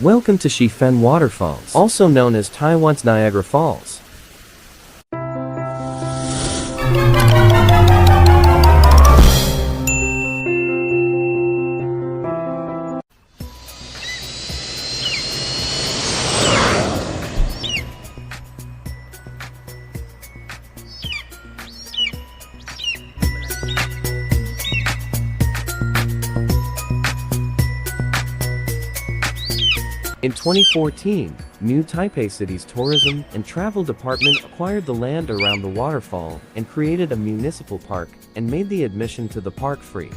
Welcome to Shifen Waterfalls, also known as Taiwan's Niagara Falls. In 2014, New Taipei City's Tourism and Travel Department acquired the land around the waterfall and created a municipal park and made the admission to the park free.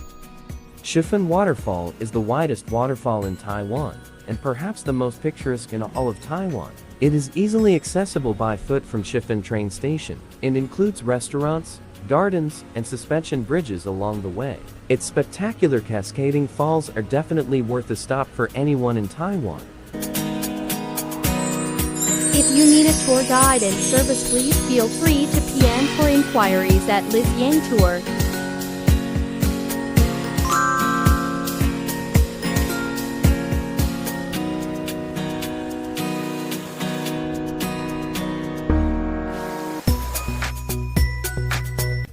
Shifen Waterfall is the widest waterfall in Taiwan, and perhaps the most picturesque in all of Taiwan. It is easily accessible by foot from Shifen train station, and includes restaurants, gardens, and suspension bridges along the way. Its spectacular cascading falls are definitely worth a stop for anyone in Taiwan. If you need a tour guide and service, please feel free to PM for inquiries at Liz Yang Tour.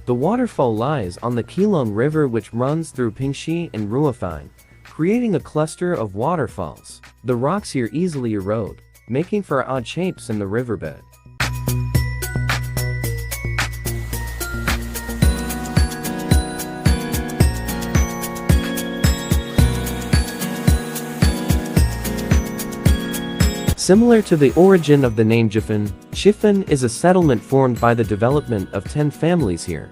The waterfall lies on the Keelung River, which runs through Pingxi and Ruifang, creating a cluster of waterfalls. The rocks here easily erode, making for odd shapes in the riverbed. Similar to the origin of the name Shifen, Shifen is a settlement formed by the development of 10 families here.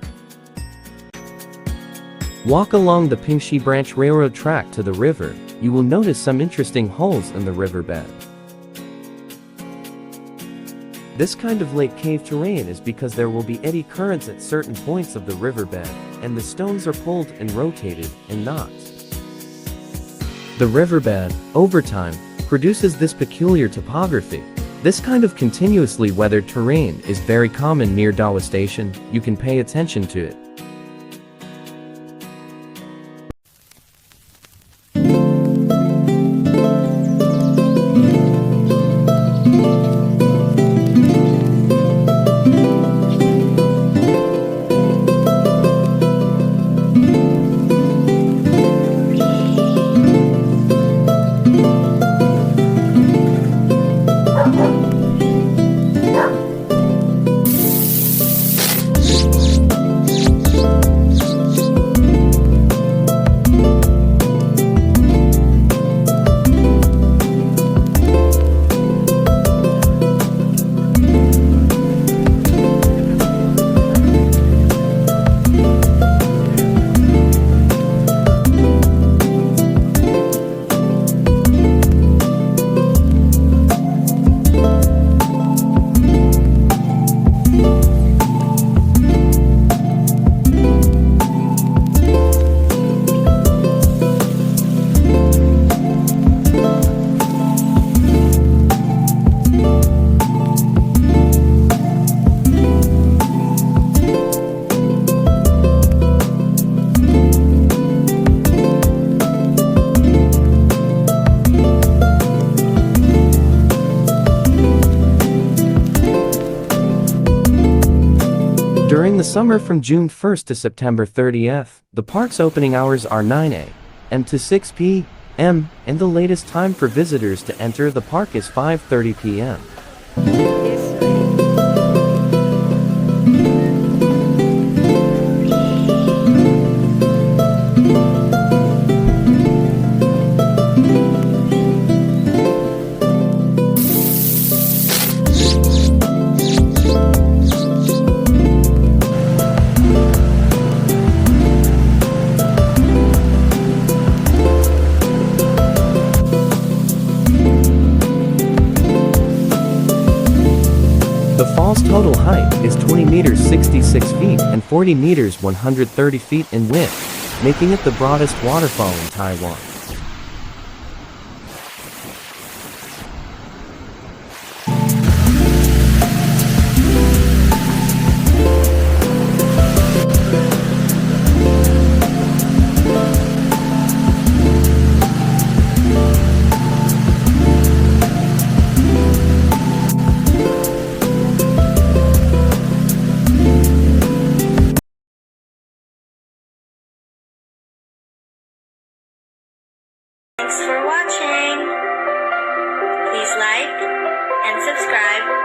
Walk along the Pingxi Branch Railroad track to the river. You will notice some interesting holes in the riverbed. This kind of lake cave terrain is because there will be eddy currents at certain points of the riverbed, and the stones are pulled and rotated in knots. The riverbed, over time, produces this peculiar topography. This kind of continuously weathered terrain is very common near Dawa Station. You can pay attention to it. During the summer from June 1st to September 30th, the park's opening hours are 9 a.m. to 6 p.m., and the latest time for visitors to enter the park is 5:30 p.m. The fall's total height is 20 meters 66 feet and 40 meters 130 feet in width, making it the broadest waterfall in Taiwan. Thanks for watching. Please like and subscribe